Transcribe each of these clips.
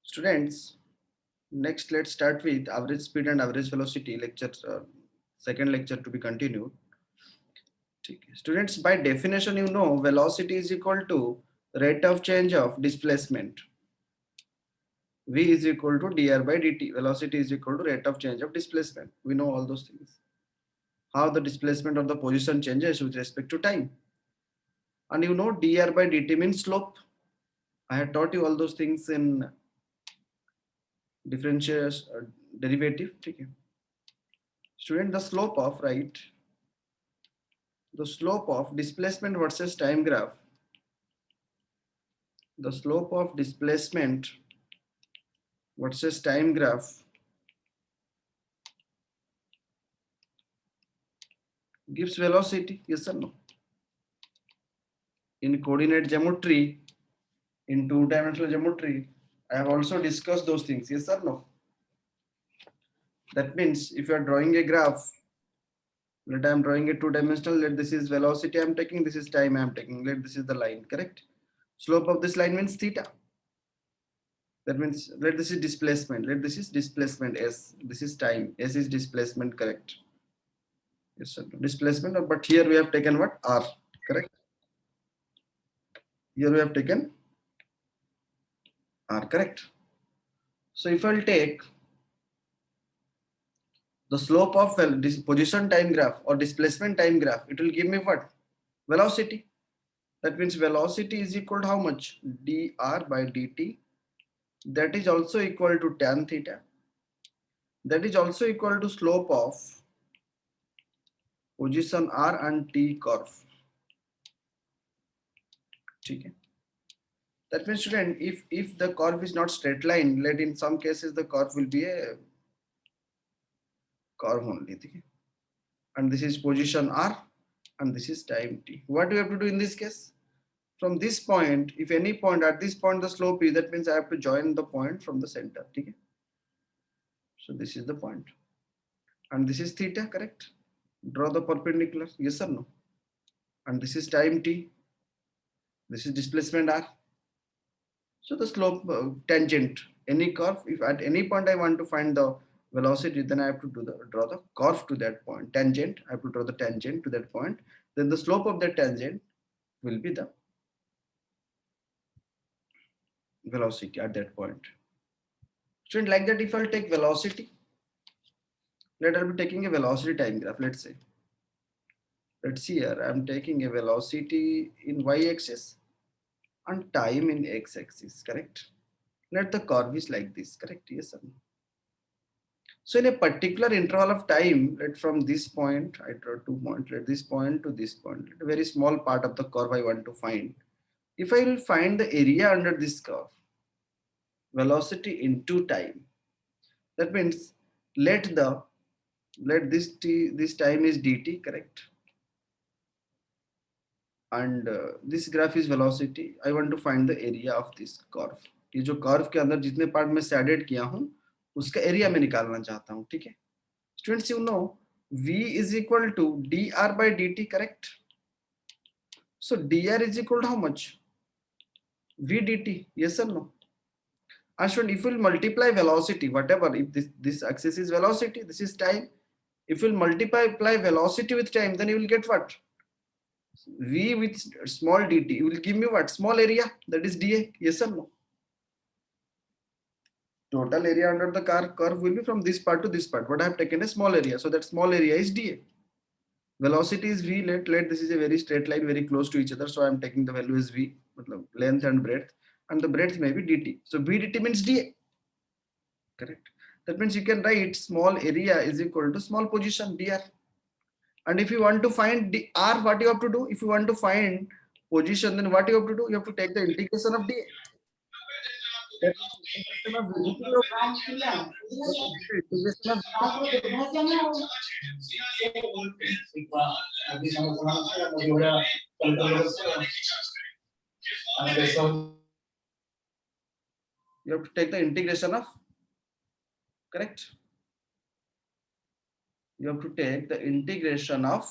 Students, next let's start with average speed and average velocity lecture, second lecture to be continued. Students, by definition, you know velocity is equal to rate of change of displacement. V is equal to dr by dt. Velocity is equal to rate of change of displacement. We know all those things. How the displacement of the position changes with respect to time. And you know dr by dt means slope. I had taught you all those things in differential derivative. Okay. Student, the slope of displacement versus time graph, the slope of displacement versus time graph gives velocity, yes or no? In coordinate geometry, in two-dimensional geometry, I have also discussed those things, yes or no? That means if you are drawing a graph, let I am drawing a two-dimensional, let this is velocity I am taking, this is time I am taking, let this is the line, correct? Slope of this line means theta. That means let this is displacement, let this is displacement s, this is time, s is displacement, correct? Yes sir, displacement, but here we have taken what? R, correct? Here we have taken R, correct? So if I'll take the slope of this position time graph or displacement time graph, it will give me what? Velocity. That means velocity is equal to how much? dr by dt. That is also equal to tan theta. That is also equal to slope of position r and t curve. Okay. That means student, if the curve is not straight line, let in some cases the curve will be a curve only. Okay. And this is position r and this is time t. What do you have to do in this case? From this point, if any point at this point the slope is, that means I have to join the point from the center. Okay. So this is the point. And this is theta, correct? Draw the perpendicular, yes or no? And this is time t. This is displacement r. So the slope tangent, any curve, if at any point I want to find the velocity, then I have to draw the curve to that point. Tangent, I have to draw the tangent to that point. Then the slope of that tangent will be the velocity at that point. So like that, if I'll take velocity, I'll be taking a velocity time graph, let's say. Let's see here, I'm taking a velocity in y-axis and time in x-axis, correct? Let the curve is like this, correct? Yes or no? So in a particular interval of time, let from this point, I draw 2 points, let this point to this point, a very small part of the curve I want to find. If I will find the area under this curve, velocity into time, that means let this t, this time is dt, correct? And this graph is velocity. I want to find the area of this curve. ये जो curve के अंदर जितने part मैं shaded किया हूँ, उसका area मैं निकालना चाहता हूँ, ठीक है? Students, you know V is equal to dr by dt, correct? So dr is equal to how much? V dt, yes or no? And student, if we'll multiply velocity, whatever, if this axis is velocity, this is time. If we'll multiply velocity with time, then you will get what? V with small dt will give me what? Small area, that is dA, yes or no? Total area under the curve will be from this part to this part, but I have taken a small area, so that small area is dA. Velocity is V, let this is a very straight line, very close to each other, so I am taking the value as V, length and breadth, and the breadth may be dt. So B dt means dA, correct? That means you can write small area is equal to small position dr. And if you want to find r, what you have to do? If you want to find position, then what you have to do? You have to take the integration of dA. That integration of you have to take the integration of, correct? You have to take the integration of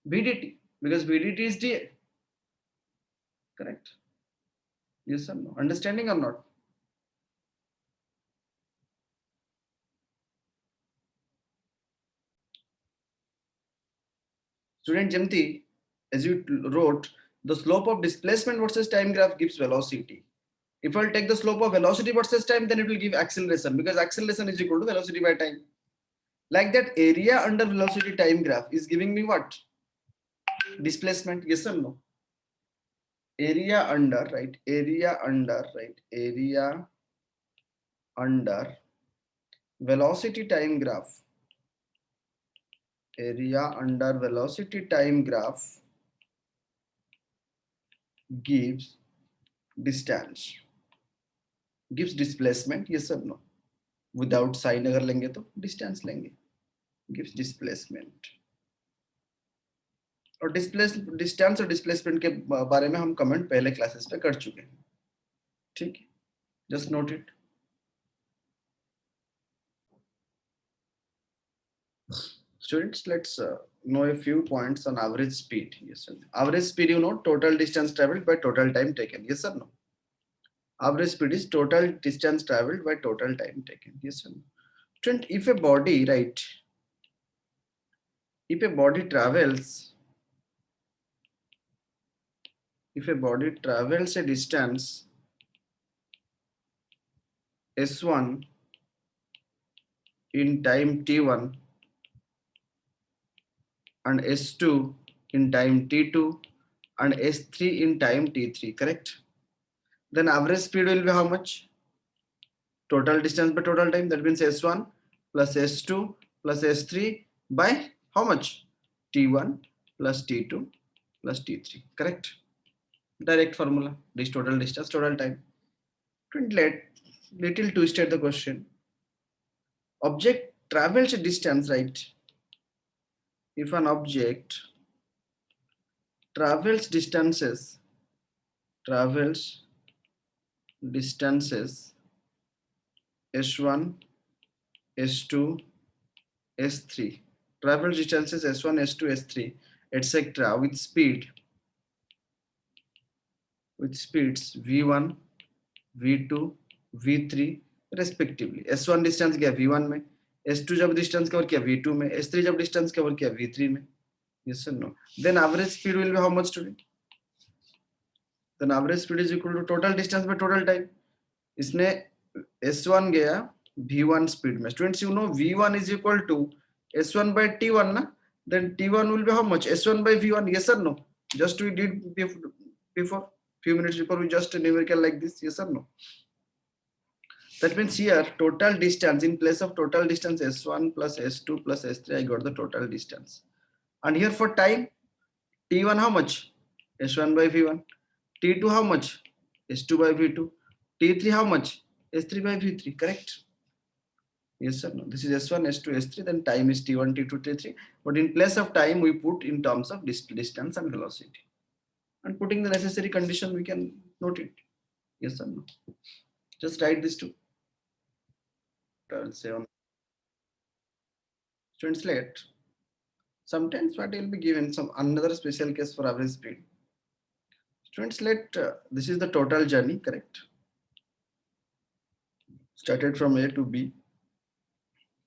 bdt because bdt is dA, correct? Yes or no? Understanding or not? Student Jimti, as you wrote, the slope of displacement versus time graph gives velocity. If I'll take the slope of velocity versus time, then it will give acceleration, because acceleration is equal to velocity by time. Like that, area under velocity time graph is giving me what? Displacement, yes or no? Area under, right? Area under, right? Area under velocity time graph. Area under velocity time graph gives distance, gives displacement, yes or no? Without sign अगर लेंगे तो distance लेंगे, gives displacement. और distance और displacement के बारे में हम कमेंट पहले क्लासेस पे कर चुके हैं, ठीक है, just note it. Students, let's know a few points on average speed. Yes or no? Average speed, you know, total distance traveled by total time taken. Yes or no? Average speed is total distance traveled by total time taken. Yes or no? Student, if a body, right, if a body travels a distance s1 in time t1 and s2 in time t2 and s3 in time t3, correct? Then average speed will be how much? Total distance by total time, that means s1 plus s2 plus s3 by how much? t1 plus t2 plus t3, correct? Direct formula, this total distance, total time. Little twisted the question. Object travels a distance, right? If an object travels distances s1, s2, s3, travels distances s1, s2, s3, etc. with speeds v1, v2, v3 respectively. s1 distance क्या v1 में, s2 जब distance cover किया v2 में, s3 जब distance cover किया v3 में. Yes or no? Then average speed will be how much, student? Then average speed is equal to total distance by total time. इसने s1 गया v1 speed में. Students, you know v1 is equal to s1 by t1 ना? Then t1 will be how much? s1 by v1. Yes or no? Just we did before, few minutes before, we just numerical like this. Yes or no? That means here total distance, in place of total distance s1 plus s2 plus s3, I got the total distance. And here for time, t1 how much? s1 by v1. t2 how much? s2 by v2. t3 how much? s3 by v3, correct? Yes or no? This is s1, s2, s3, then time is t1, t2, t3. But in place of time, we put in terms of distance and velocity. And putting the necessary condition, we can note it. Yes or no? Just write this too. I'll say on students let. Sometimes what will be given some another special case for average speed. Students let this is the total journey, correct? Started from A to B.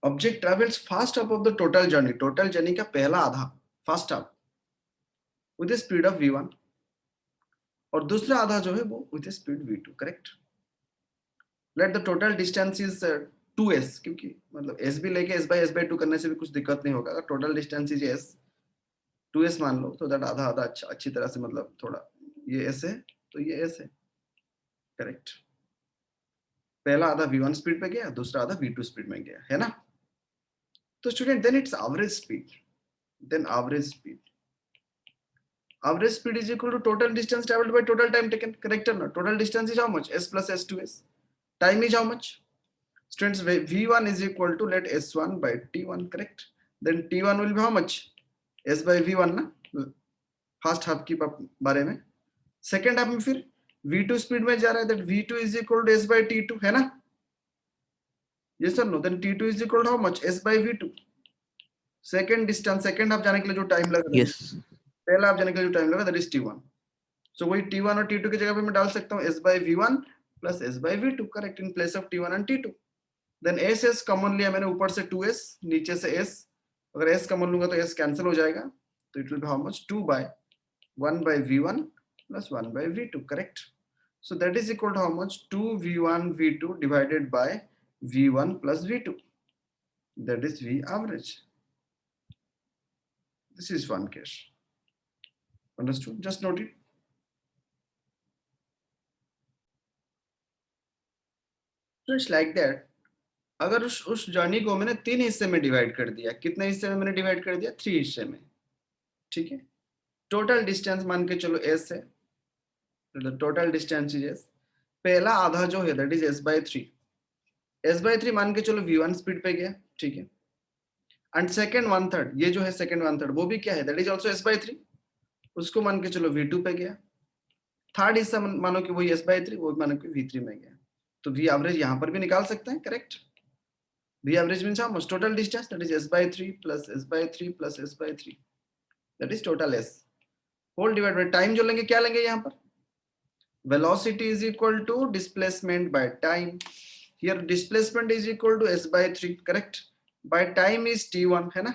Object travels first half of the total journey. Total journey का पहला आधा, first half, with a speed of v1. और दूसरा आधा जो है वो with a speed v2, correct? Let the total distance is 2s, क्योंकि मतलब s भी लेके s by 2 करने से भी कुछ दिक्कत नहीं होगा. अगर total distance is s, 2s मान लो, तो that आधा आधा अच्छी तरह से मतलब थोड़ा ये s है तो ये s है, करेक्ट? पहला आधा v1 स्पीड पे गया, दूसरा आधा v2 स्पीड में गया, है ना? तो student then it's average speed. Then average speed is equal to total distance traveled by total time taken, correct or not? Total distance is how much? S plus s2s. Time is how much? Students, v1 is equal to let s1 by t1, correct? Then t1 will be how much? s by v1 ना, first half की बारे में. Second half में फिर v2 speed में जा रहा है, that v2 is equal to s by t2, है ना? Yes or no? Then t2 is equal to how much? s by v2. Second distance, second half जाने के लिए जो टाइम लगा, yes, पहला हाफ जाने के लिए जो टाइम लगा, दैट इज t1. सो वही t1 और t2 की जगह पे मैं डाल सकता हूँ s by v1 plus s by v2, correct, in place of t1 and t2. Then s common लिया मैंने, ऊपर से 2s, नीचे से s. अगर s कॉमन लूंगा तो s कैंसिल हो जाएगा, So it will be how much? 2 by 1 by V1 plus 1 by V2, correct? So that is equal to how much? 2 V1 V2 divided by V1 plus V2. That is V average. This is one case. Understood? Just note it. So it's like that. अगर उस journey को मैंने 3 हिस्से में divide कर दिया, कितने हिस्से में मैंने डिवाइड कर दिया? 3 हिस्से में, ठीक है? टोटल डिस्टेंस मान के चलो s है, तो टोटल डिस्टेंस इज s. पहला आधा जो है दैट इज s/3. s/3 मान के चलो v1 स्पीड पे गया, ठीक है? एंड सेकंड 1/3, ये जो है सेकंड 1/3 वो भी क्या है? That is also s/3. उसको मान के चलो v2 पे गया. थर्ड हिस्सा मानो कि वही s/3, वो मानो कि v3 में गया. तो v एवरेज यहां पर भी निकाल सकते हैं, correct? v average means how much? Total distance, that is s/3 plus s/3 plus s/3. That is total s. Whole divided by time जो लेंगे, क्या लेंगे यहाँ पर? Velocity is equal to displacement by time. Here displacement is equal to s/3, correct? By time is t1, है ना?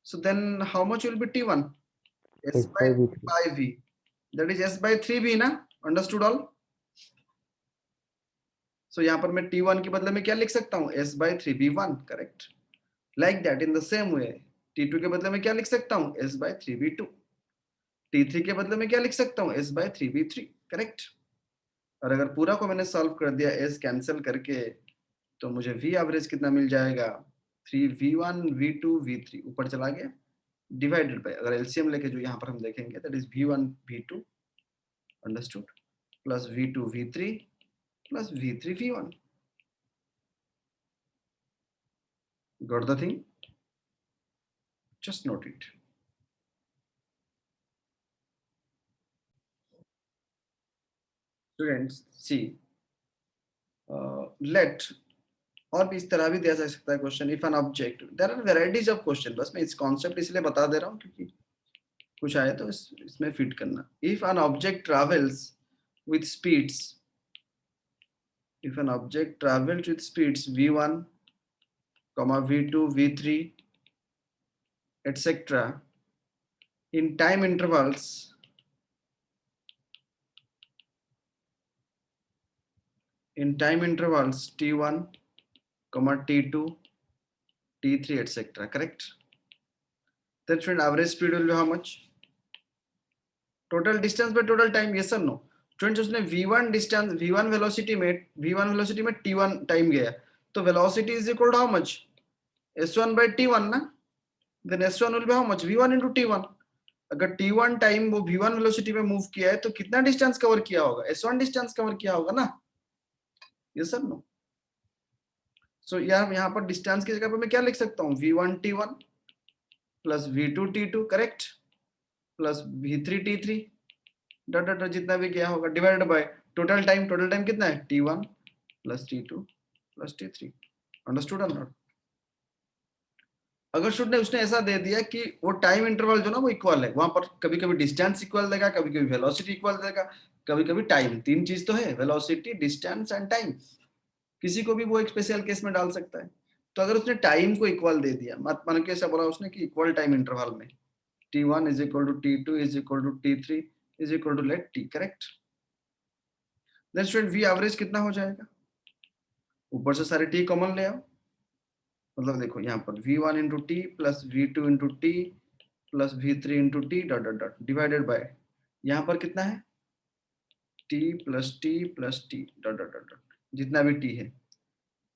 So then how much will be t1? S by v. That is s/3 v ना? Understood all? So यहाँ पर मैं t1 के बदले में क्या लिख सकता हूँ? s/3 v1, correct? Like that, in the same way, t2 के बदले में क्या लिख सकता हूँ? s/3 v2. t3 के बदले में क्या लिख सकता हूँ? s/3 v3, correct? और अगर पूरा को मैंने सॉल्व कर दिया s कैंसिल करके, तो मुझे v एवरेज कितना मिल जाएगा? 3v1 v2 v3 ऊपर चला गया, डिवाइडेड बाय, अगर एलसीएम लेके जो यहाँ पर हम देखेंगे, that is v1 v2, understood, plus v2 v3 plus v3 v1. Got the thing? Just note it. Students see, let, और भी इस तरह भी दिया जा सकता है question. If an object, there are varieties of question, बस मैं इस कॉन्सेप्ट इसलिए बता दे रहा हूँ क्योंकि कुछ आए तो इसमें फिट करना. If an object travels with speeds, if an object travels with speeds v1, v2, v3, etc. in time intervals t1, t2, t3, etc. Correct? That means average speed will be how much? Total distance by total time, yes or no? Friends, उसने v1 distance, v1 velocity में t1 time गया, तो velocity is equal to how much? s1 by t1 ना? Then s1 will be how much? v1 into t1. अगर t1 time वो v1 velocity में move किया है तो कितना डिस्टेंस कवर किया होगा? s1 डिस्टेंस कवर किया होगा ना? Yes sir, no? सो यार यहाँ पर डिस्टेंस की जगह पर मैं क्या लिख सकता हूँ? v1 t1 plus v2 t2, correct? Plus v3 t3, dot dot जितना भी क्या होगा, divided by total time. Total time कितना है? t1 plus t2 plus t3. Understood और नॉट? अगर स्टूडेंट ने उसने ऐसा दे दिया कि वो टाइम इंटरवल जो ना वो इक्वल है, वहां पर कभी कभी डिस्टेंस इक्वल देगा, कभी कभी वेलोसिटी इक्वल देगा, कभी कभी टाइम. तीन चीज तो है, वेलोसिटी, डिस्टेंस एंड टाइम. किसी को भी वो एक स्पेशल केस में डाल सकता है. तो अगर उसने टाइम को इक्वल दे दिया, मान के ऐसा बोला उसने कि इक्वल टाइम इंटरवल में t1 is equal to t2 is equal to t3 is equal to let t, correct? Then student v average कितना हो जाएगा? ऊपर से सारे t कॉमन ले आओ. मतलब देखो यहाँ पर v1 into T plus v2 into T plus v3 into T dot dot dot divided by, यहाँ पर कितना है? t plus T dot dot dot dot, जितना भी t है.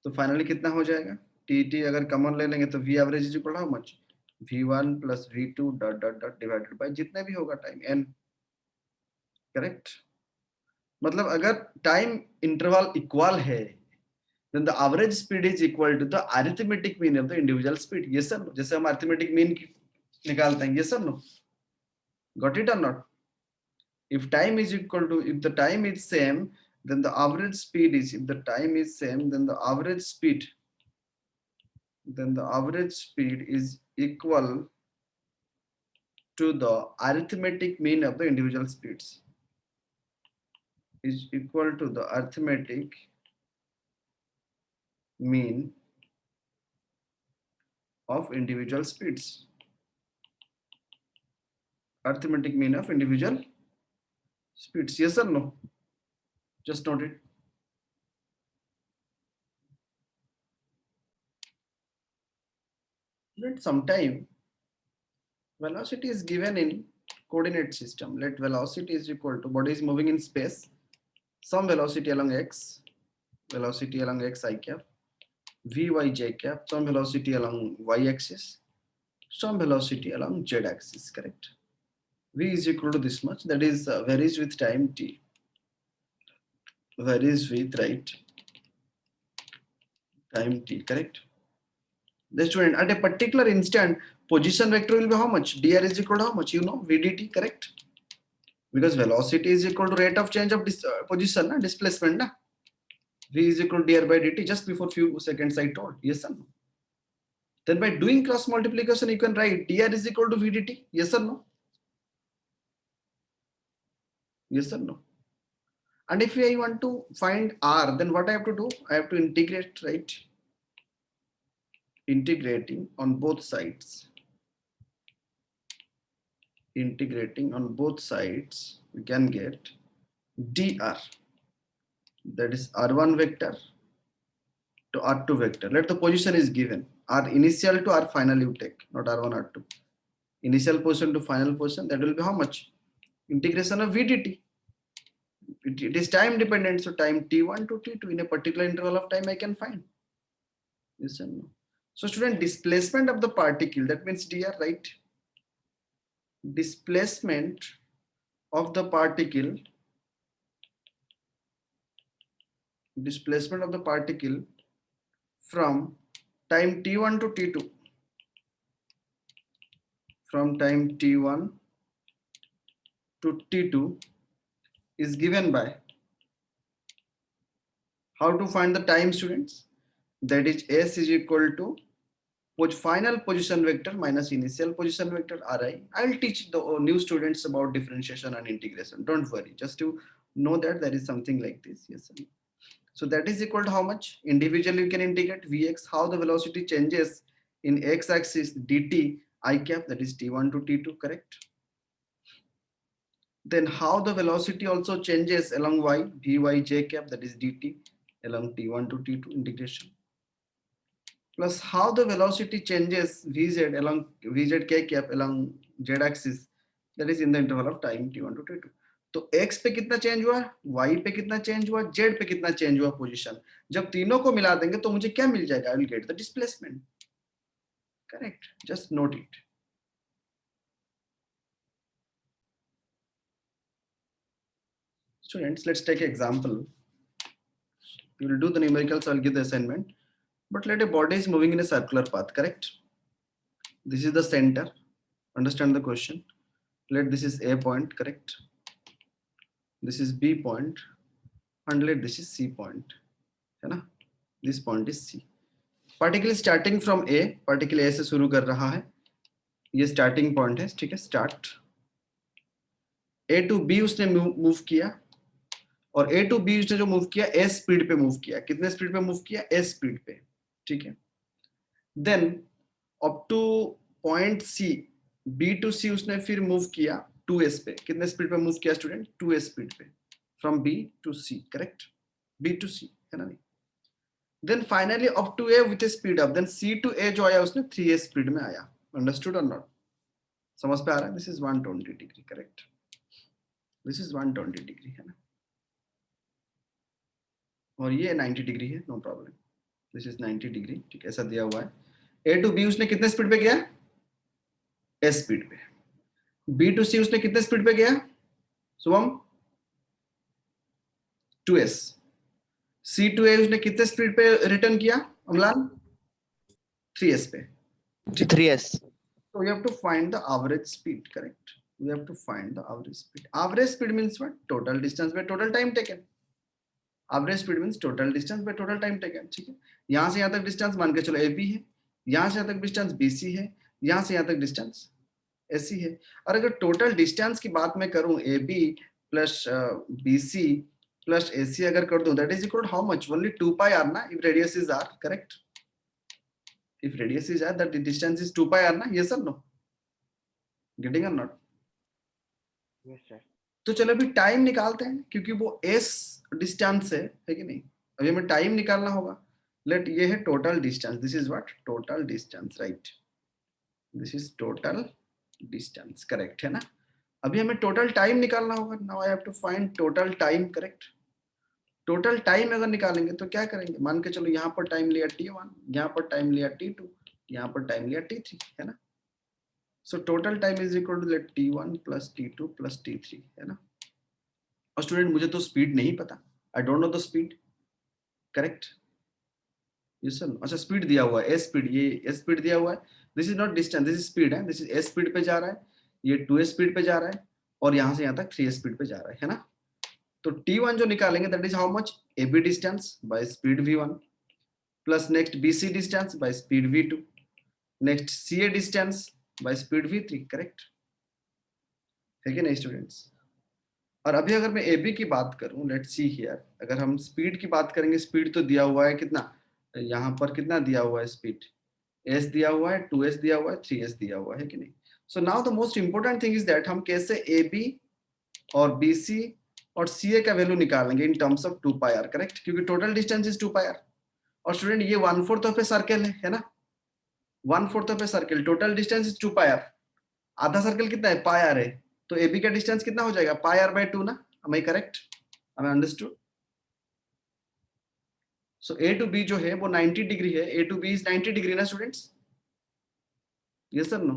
तो फाइनली कितना हो जाएगा? टी अगर कॉमन ले लेंगे तो v average is equal how much? v1 plus v2 dot dot dot divided by जितना भी होगा टाइम n, करेक्ट? मतलब अगर टाइम इंटरवल इक्वल है, then the average speed is equal to the arithmetic mean of the individual speed. Yes or no? जैसे हम arithmetic mean निकालते हैं, yes or no? Got it or not? If time is equal to, if the time is same, then the average speed is, if the time is same, then the average speed is equal to the arithmetic mean of the individual speeds, is equal to the arithmetic mean of individual speeds. arithmetic mean of individual speeds. Yes or no? Just note it. Sometime velocity is given in coordinate system. Let velocity is equal to body is moving in space. Some velocity along x, velocity along x I cap, vy j cap, some velocity along y axis, some velocity along z axis. Correct. V is equal to this much. That is varies with time t. Varies with time t. Correct. The student at a particular instant, position vector will be how much? Dr is equal to how much? You know, vdt, correct? Because velocity is equal to rate of change of position, displacement. V is equal to dr by dt. Just before few seconds I told. Yes or no? Then by doing cross multiplication, you can write dr is equal to vdt. Yes or no? Yes or no? And if I want to find r, then what I have to do? I have to integrate, right? Integrating on both sides. Integrating on both sides, we can get dr, that is r1 vector to r2 vector. Let the position is given, r initial to r final you take, not r1 r2. Initial position to final position, that will be how much? Integration of vdt. It is time dependent, so time t1 to t2 in a particular interval of time I can find. Yes and no. So student, displacement of the particle, that means dr, right? Displacement of the particle, displacement of the particle from time t1 to t2, from time t1 to t2 is given by, how to find the time, students? That is s is equal to final position vector minus initial position vector ri. I'll teach the new students about differentiation and integration. Don't worry, just to know that there is something like this. Yes. So that is equal to how much? Individually you can integrate vx, how the velocity changes in x axis dt I cap, that is t1 to t2, correct? Then how the velocity also changes along y, vy j cap, that is dt along t1 to t2 integration, plus how the velocity changes vz along vz k cap along z axis, that is in the interval of time t1 to t2. तो x पे कितना change हुआ, y पे कितना change हुआ, z पे कितना change हुआ पोजीशन, जब तीनों को मिला देंगे तो मुझे क्या मिल जाएगा? I will get the displacement. Correct, just note it. Students, let's take an example. You will do the numericals, I'll give the assignment. But let a body is moving in a circular path, correct? This is the center. Understand the question. Let this is A point, correct? This is B point, and let this is C point. This point is C. Particle is starting from A. Particle A से शुरू कर रहा है. ये starting point है, ठीक है? Start. A to B उसने move किया, और A to B उसने जो move किया S speed पे move किया. कितने speed पे move किया? S speed पे, ठीक है? Then up to point C, B to C उसने फिर move किया 2S पे. कितने speed पे move किया student? 2S speed पे. From B to C, correct? B to C, है ना नहीं? Then finally up to A with a speed up. Then C to A जो आया उसने 3S speed में आया. Understood or not? समझ पे आ रहा है? This is 120 degree, correct? This is 120 degree, है ना? और ये 90 डिग्री है, no problem. This is 90 degree, ठीक है, ऐसा दिया हुआ है. A to B उसने कितने स्पीड पे गया? S स्पीड पे. B to C उसने कितने स्पीड पे गया? Shubham? 2S. C to A उसने कितने स्पीड पे रिटर्न किया? अमलान? 3S पे. 3S. So we have to find the average speed, correct? We have to find the average speed. Average speed means what? Total distance by total time taken. Average speed means total distance by total time taken, ठीक है? यहाँ से यहाँ तक distance मान के चलो AB है, यहाँ से यहाँ तक डिस्टेंस BC है, यहाँ से यहाँ तक डिस्टेंस AC है. और अगर टोटल डिस्टेंस की बात मैं करूं AB plus BC plus AC अगर कर दूं, that is equal to how much? Only 2 pi r ना, if radius is r, correct? If radius is r, that the distance is 2 pi r ना, yes or no? Getting or not? Yes sir. तो चलो अभी time निकालते हैं, क्योंकि वो S distance है कि नहीं, अभी हमें टाइम निकालना होगा। लेट ये है total distance, this is what total distance, right, this is total distance, correct है ना। अभी हमें टोटल टाइम निकालना होगा, now I have to find total time, correct. Total time अगर निकालेंगे तो क्या करेंगे, मान के चलो यहाँ पर टाइम लिया T1, यहाँ पर टाइम लिया T2, यहाँ पर टाइम लिया T3, है ना। So total time is equal to let T1 plus T2 plus T3, है ना। और स्टूडेंट मुझे तो स्पीड नहीं पता, I don't know the speed, correct. Yes sir, अच्छा स्पीड दिया हुआ है, एस स्पीड, ये एस स्पीड दिया हुआ है, this is not distance, this is speed है, दिस इज एस स्पीड पे जा रहा है, ये 2s स्पीड पे जा रहा है, और यहाँ से यहाँ तक 3s स्पीड पे जा रहा है ना। तो T1 जो निकालेंगे that is how much, AB distance by speed V1 plus next BC distance by speed V2, next CA distance by speed V3, correct है कि नहीं स्टूडेंट्स। और अभी अगर मैं AB की बात करूं, लेट्स सी हियर, अगर हम स्पीड की बात करेंगे, स्पीड तो दिया हुआ है कितना, यहाँ पर कितना दिया हुआ है स्पीड, S दिया हुआ है, 2s दिया हुआ है, 3s दिया हुआ है कि नहीं। So now the most important thing is that हम कैसे AB और BC और CA का वैल्यू निकालेंगे in terms of 2πr, correct, क्योंकि टोटल डिस्टेंस इज 2πr। और स्टूडेंट ये 1/4 ऑफ ए सर्कल है ना, 1/4 of a circle, total distance is 2πr, आधा सर्कल कितना है πr है, तो AB का डिस्टेंस कितना हो जाएगा πr/2 ना, am I correct, am I understood। So A to B जो है वो 90 डिग्री है, A to B is 90 degree ना students, yes sir no,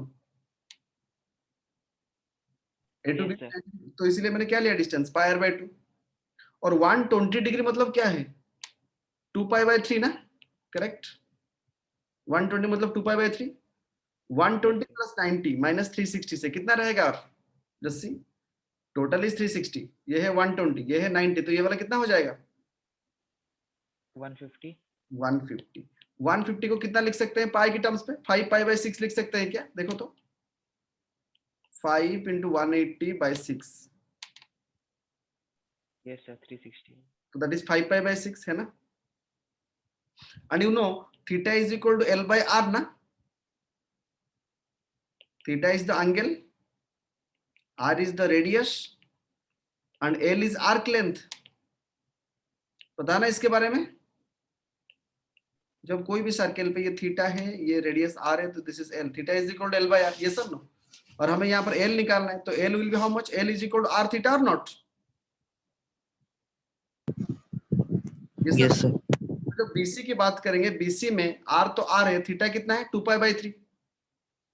A to B, yes sir. तो इसीलिए मैंने क्या लिया डिस्टेंस πr/2, और 120 डिग्री मतलब क्या है 2π/3 ना, करेक्ट, 120 मतलब 2π/3, 120 प्लस 90 माइनस 360 से कितना रहेगा, और जस्सी टोटल इज 360, ये है 120, ये है 90, तो ये वाला कितना हो जाएगा 150। 150। 150 को कितना लिख सकते हैं पाई की टर्म्स पे, 5π/6 लिख सकते हैं क्या, देखो तो 5 इंटू 180/6, यस सर 360। तो दैट इज 5π/6 है ना। And you know theta is equal to L/R ना, theta is the angle, R is the radius and L is arc length, पता ना इसके बारे में। जब कोई भी सर्कल पे ये थीटा है, ये रेडियस R है, तो this is L, theta is equal to L/R, ये सब नो। और हमें यहाँ पर L निकालना है, तो L will be how much, L is equal to R theta और नॉट, ये सब। Yes sir. जब BC की बात करेंगे, BC में R तो R है, थीटा कितना है 2π/3,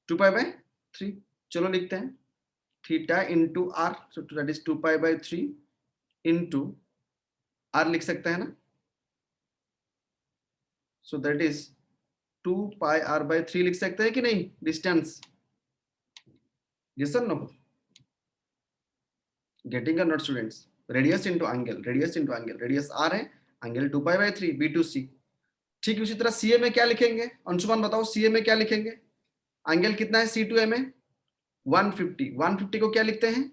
2π/3, चलो लिखते हैं theta into R, so that is 2π/3 into R लिख सकते हैं ना, सो दैट इज 2πr/3 लिख सकते हैं कि नहीं डिस्टेंस, यस और no, getting not students, radius into angle, radius into angle, radius r है, एंगल 2π/3, B2C। ठीक उसी तरह CA में क्या लिखेंगे, अंशुमान बताओ CA में क्या लिखेंगे, एंगल कितना है C2A में 150, 150 को क्या लिखते हैं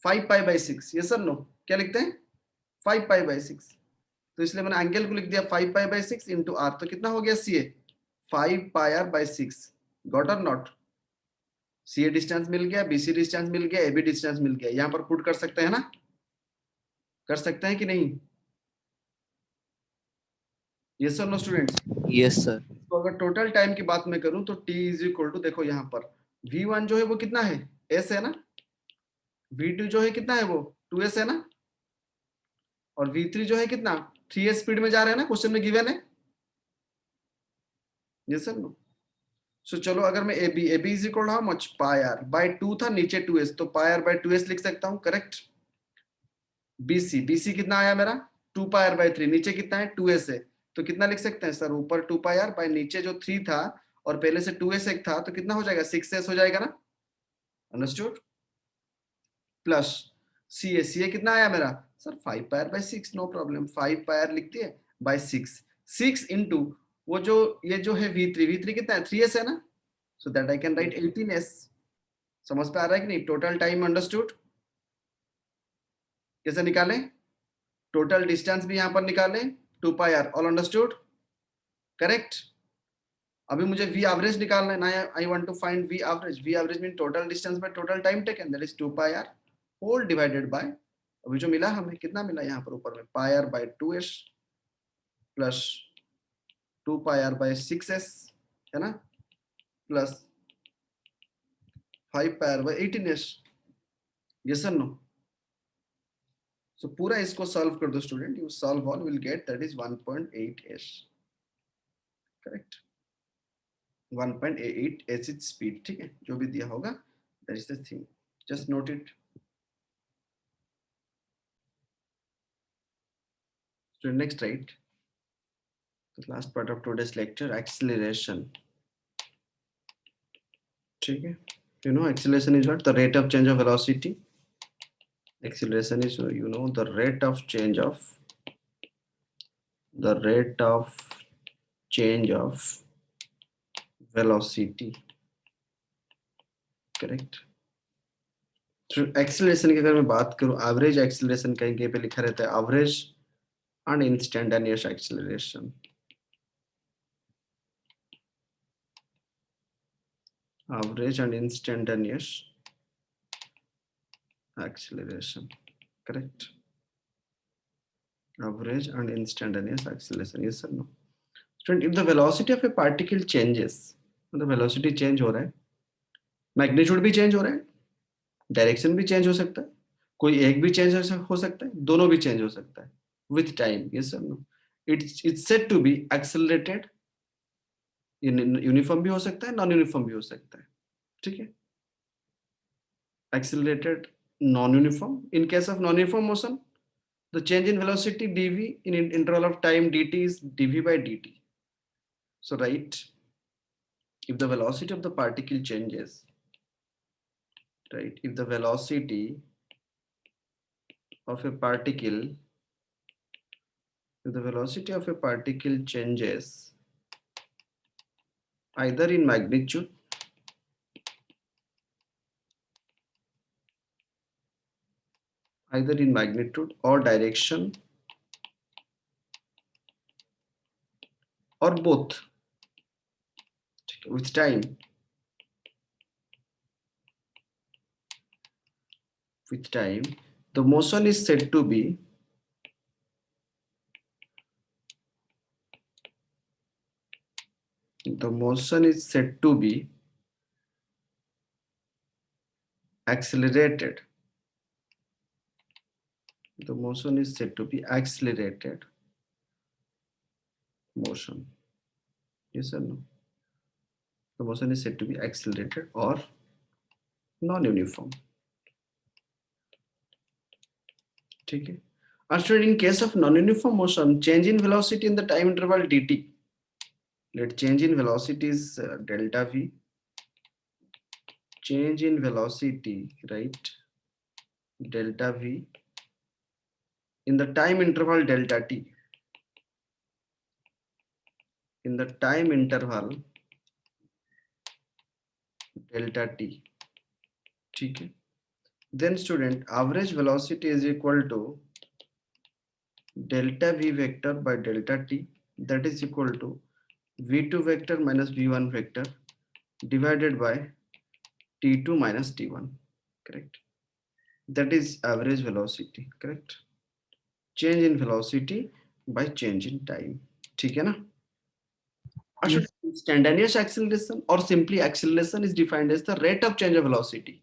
5π/6, यस और नो, क्या लिखते हैं 5π/6, तो इसलिए मैंने एंगल को लिख दिया 5π/6 इंटू R, तो कितना हो गया CA 5πr/6, गॉट और नॉट, CA डिस्टेंस मिल गया, BC डिस्टेंस मिल गया, AB डिस्टेंस मिल गया, यहां पर पुट कर सकते हैं ना, कर सकते हैं कि नहीं, यस और नो स्टूडेंट्स। Yes sir. तो अगर टोटल टाइम की बात मैं करूं तो T इज इक्वल टू, देखो यहाँ पर V1 जो है वो कितना है S है ना, V2 जो है कितना है वो 2S है ना, और V3 जो है कितना 3S स्पीड में जा रहे हैं ना, क्वेश्चन में गिवन है, यस और नो। सो चलो अगर मैं AB is equal how much πr/2 था, नीचे 2S, तो πr/2s लिख सकता हूं, करेक्ट। BC कितना आया मेरा 2πr/3, नीचे कितना है 2S है, तो कितना लिख सकते हैं सर, ऊपर 2πr बाय नीचे जो 3 था और पहले से 2S एक था, तो कितना हो जाएगा 6S हो जाएगा ना, अंडरस्टूड, प्लस CA कितना आया मेरा sir 5πr/6, no problem, 5πr लिख दिए बाय 6 इंटू वो जो ये जो है V3 कितना है 3S है ना, so that I can write 18S, समझ पे आ रहा है कि नहीं, टोटल टाइम अंडरस्टूड, कैसे निकालें, टोटल डिस्टेंस भी यहां पर निकालें 2πr, ऑल अंडरस्टूड, करेक्ट। अभी मुझे v average निकालना है ना, I want to find v average. v average mean total distance by total time taken, that is 2 pi r whole divided by, अभी जो मिला हमें कितना मिला यहाँ पर ऊपर में, pi r by 2s plus 2 pi r by 6s है ना, plus 5 pi r by 18s. yes or no? So पूरा इसको सॉल्व कर दो student, you solve all, will get that is 1.8s. correct, 1.88 s is speed. ठीक है, जो भी दिया होगा that is the thing, just note it. So next, right, the last part of today's lecture, acceleration. ठीक है, you know acceleration is what? The rate of change of velocity. Acceleration is, you know, the rate of change of velocity. correct. Acceleration की अगर मैं बात करूं, average acceleration कहीं कहीं पे लिखा रहता है average and instantaneous acceleration. Average and instantaneous acceleration. correct, average and instantaneous acceleration. yes or no? Student, if the velocity of a particle changes, the velocity change हो रहा है, मैग्नीट्यूड भी चेंज हो रहा है, डायरेक्शन भी चेंज हो सकता है, कोई एक भी चेंज हो सकता है, दोनों भी चेंज हो सकता है with time. yes or no? It's said to be accelerated. Uniform भी हो सकता है, नॉन यूनिफॉर्म भी हो सकता है. ठीक है, accelerated non-uniform. In case of non-uniform motion, the change in velocity dv in interval of time dt is dv by dt. So right, if the velocity of the particle changes, right, if the velocity of a particle, if the velocity of a particle changes either in magnitude or direction or both with time, the motion is said to be accelerated. The motion is said to be accelerated motion. yes or no? The motion is said to be accelerated or non-uniform. ठीक है. And in case of non-uniform motion, change in velocity in the time interval dt. Let change in velocity is delta v. Change in velocity, right? Delta v in the time interval delta t. In the time interval delta t. ठीक है. Then student, average velocity is equal to delta v vector by delta t, that is equal to v2 vector minus v1 vector divided by t2 minus t1. correct, that is average velocity. correct, change in velocity by change in time. ठीक है ना. Yes. Instantaneous acceleration or simply acceleration is defined as the rate of change of velocity.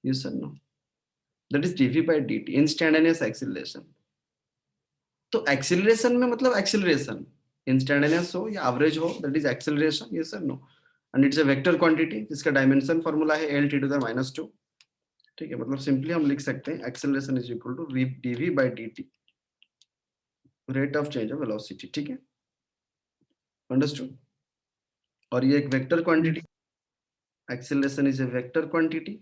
yes or no? That is dv by dt, instantaneous acceleration. तो acceleration में मतलब acceleration instantaneous हो या average हो, that is acceleration. Yes sir, no. And it's a vector quantity जिसका dimension formula है l t to the -2. ठीक है, मतलब सिंपली हम लिख सकते हैं acceleration is equal to dv by dt, rate of change of velocity. ठीक है, अंडरस्टूड. और ये एक vector quantity, acceleration is a vector quantity.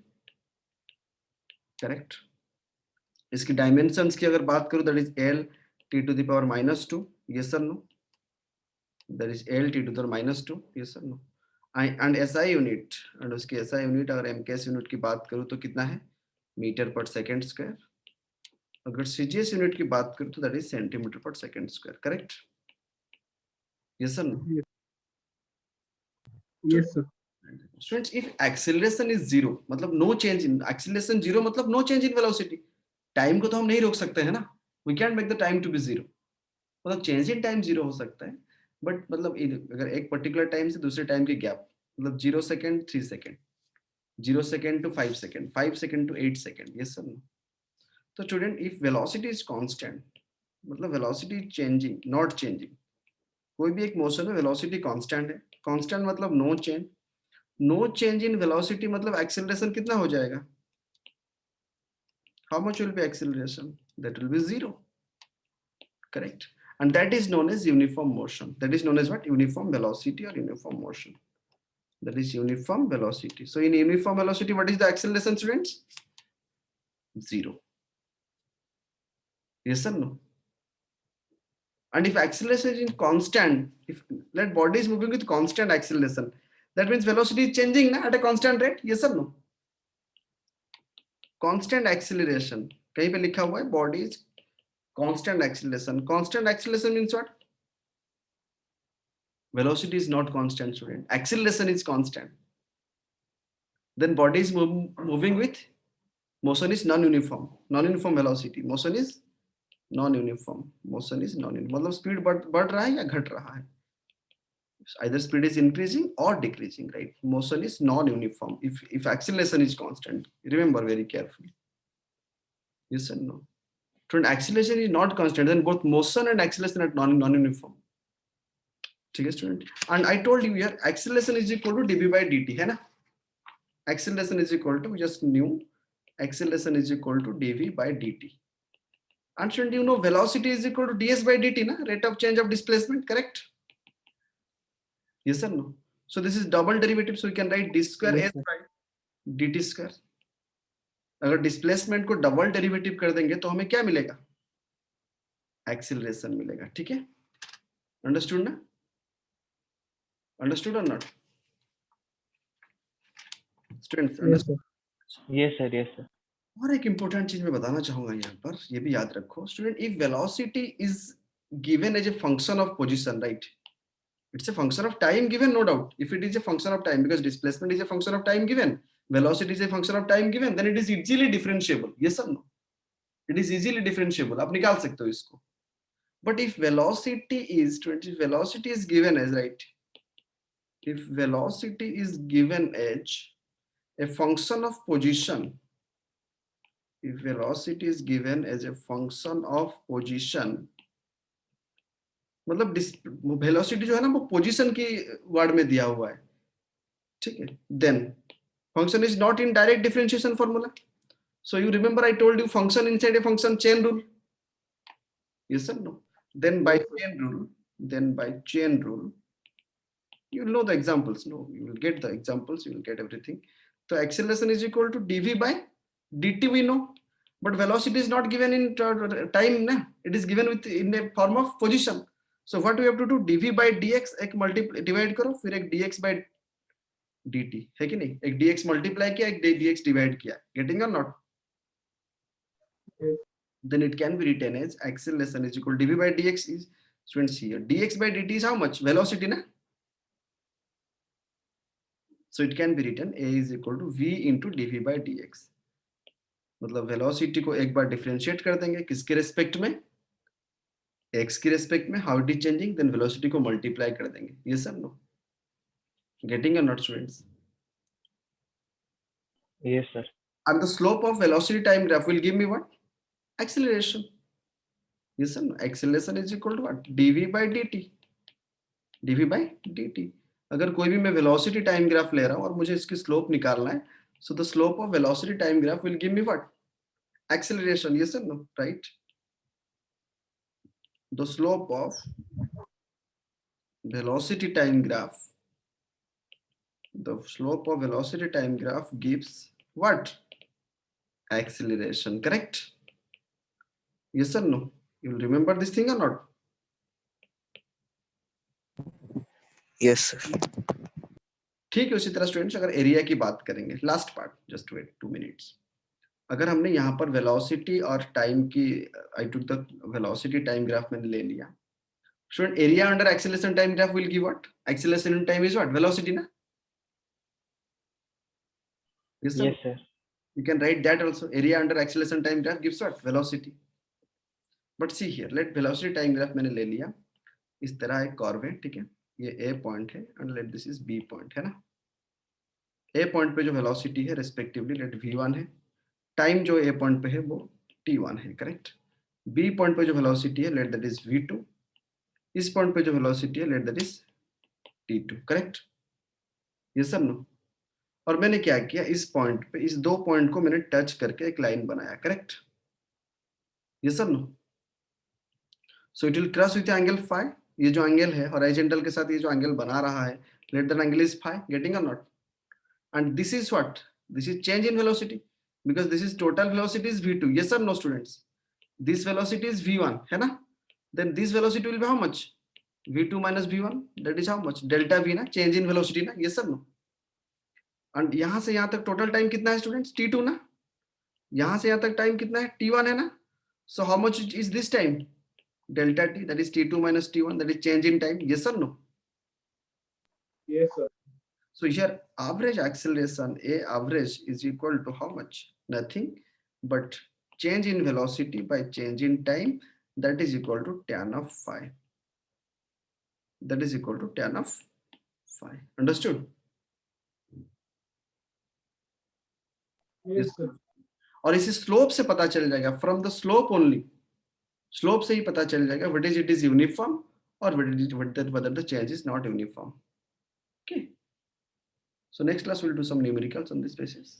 Correct. इसकी डायमेंशंस की अगर बात करूं, that is l t to the power -2. yes or no? that is l t to the -2. yes or no? and SI unit, and उसकी SI unit अगर MKS unit की बात करूं तो कितना है, मीटर पर सेकेंड स्क्वायर. अगर CGS यूनिट की बात करूं तो दैट इज सेंटीमीटर पर second square. Correct. yes or no? Yes, sir. Students, if acceleration is zero, मतलब no change in acceleration, zero मतलब no change in velocity. Time को तो हम नहीं रोक सकते हैं ना, we can't make the time to be zero. मतलब चेंज इन टाइम जीरो हो सकता है, बट मतलब अगर एक पर्टिकुलर टाइम से दूसरे टाइम के गैप, मतलब 0 second 3 second, 0 second to 5 second, 5 second to 8 second, ये सब। तो student, if velocity is constant, मतलब वेलोसिटी चेंजिंग नॉट चेंजिंग, कोई भी एक मोशन में वेलोसिटी कांस्टेंट है, कांस्टेंट मतलब no change, no change in velocity मतलब एक्सेलरेशन कितना हो जाएगा, how much will be acceleration, that will be zero, correct? And that is known as uniform motion. That is known as what? Uniform velocity or uniform motion. That is uniform velocity. So in uniform velocity, what is the acceleration, students? Zero. Yes or no? And if acceleration is constant, if that body is moving with constant acceleration, that means velocity is changing na, at a constant rate. Yes or no? Constant acceleration. कहीं पे लिखा हुआ है body is constant acceleration. Constant acceleration means what? Velocity is not constant, student. Acceleration is constant. Then body is moving with, motion is non-uniform. Non-uniform velocity. Motion is non-uniform. Motion is non-uniform. मतलब speed बढ़ रहा है या घट रहा है? Either speed is increasing or decreasing, right? Motion is non-uniform. If acceleration is constant, remember very carefully. Yes and no. When acceleration is not constant, then both motion and acceleration are non-uniform. ठीक है student? And I told you here, acceleration is equal to dv by dt, है ना? Acceleration is equal to, we just knew, acceleration is equal to dv by dt. And student, you know velocity is equal to ds by dt, na? Rate of change of displacement, correct? Yes or no? So this is double derivative, so we can write d square Yes, s sir. by dt square. अगर displacement को double derivative कर देंगे तो हमें क्या मिलेगा? Acceleration मिलेगा, ठीक है? अंडरस्टूड ना? अंडरस्टूड और not? Students, Yes, sir. Yes, sir. Yes, sir. और एक इंपॉर्टेंट चीज मैं बताना चाहूंगा यहाँ पर, ये भी याद रखो student, if velocity is given as a function of position, right? It's a function of time given, no doubt. If it is a function of time, because displacement is a function of time given, velocity is a function of time given, then it is easily differentiable. Yes or no? It is easily differentiable. आप निकाल सकते हो इसको. But if velocity is, if velocity is given as, right? If velocity is given as a function of position, if velocity is given as a function of position, मतलब velocity जो है ना वो पोजीशन की वर्ड में दिया हुआ है, ठीक है? Then function is not in direct differentiation formula. So you remember I told you function inside a function chain rule. Yes sir, no? Then by chain rule you will know the examples, no? You will get the examples, you will get everything. So acceleration is equal to dv by dt, we know, but velocity is not given in time, na? It is given with in a form of position. So what we have to do, dv by dx एक multiply divide करो, फिर एक dx by dt, है कि नहीं? एक dx multiply किया, एक dx डिवाइड किया. Getting or not? Yes. Then it can be written as acceleration is equal to dv by dx is, students, here dx by dt is how much? Velocity, na? So it can be written a is equal to v into dv by dx. मतलब velocity को एक बार differentiate कर देंगे, किसके respect में? x की respect में. How it is changing? Then velocity को मल्टीप्लाई कर देंगे. ये सब, नो? गेटिंग और not, students? Yes, sir. And the slope of velocity time graph will give me what? Acceleration. Yes or no? Acceleration is equal to what? dv by dt. dv by dt. अगर कोई भी मैं velocity time graph ले रहा हूं और मुझे इसकी स्लोप निकालना है, so the slope of velocity time graph will give me what? Acceleration. Yes or no? Right? The slope of velocity time graph, the slope of velocity time graph gives what? Acceleration, correct? Yes or no? You will remember this thing or not? Yes, sir. ठीक है. उसी तरह students, अगर area की बात करेंगे, last part, just wait 2 minutes. अगर हमने यहाँ पर वेलोसिटी और टाइम की, I took the velocity time graph मैंने ले लिया. Student, area under acceleration time graph will give what? Acceleration in time is what? Velocity, ना? Yes, sir. Yes, sir. You can write that also. Area under acceleration time graph gives what? Velocity. But see here, let velocity time graph मैंने ले लिया. इस तरह एक curve है, ठीक है. ये A point है and let this is B point, है ना. A point पे जो velocity है respectively let V1 है. Time जो A point पे है वो T1 है, correct. B point पे जो velocity है let that is V2. इस point पे जो velocity है let that is T2, correct. Yes or no? और मैंने क्या किया, इस पॉइंट पे इस दो पॉइंट को मैंने टच करके एक लाइन बनाया, correct. Yes sir no. So it will cross with angle phi. ये जो एंगल है हॉरिजॉन्टल के साथ ये जो एंगल बना रहा है let that angle is phi. Getting और not. And this is what, this is change in velocity because this is total velocity is v2. Yes sir no students. This velocity is v1 है ना. Then this velocity will be how much, v2 minus v1, that is how much, delta v ना, change in velocity ना. Yes sir no. And यहां से यहां तक total time कितना है स्टूडेंट्स, t2 ना. यहां से यहां तक टाइम कितना है, t1 है ना. So how much is this time, delta t, that is t2 minus t1, that is change in time. Yes or no? Yes, sir. So here average acceleration A average is equal to how much, nothing but change in velocity by change in time, that is equal to tan of phi. That is equal to tan of phi. Understood? Yes, sir. और इसी slope से पता चल जाएगा, from the slope only, slope से ही पता चल जाएगा whether it is uniform or whether the change is not uniform. Okay. So next class we'll do some numericals on this basis.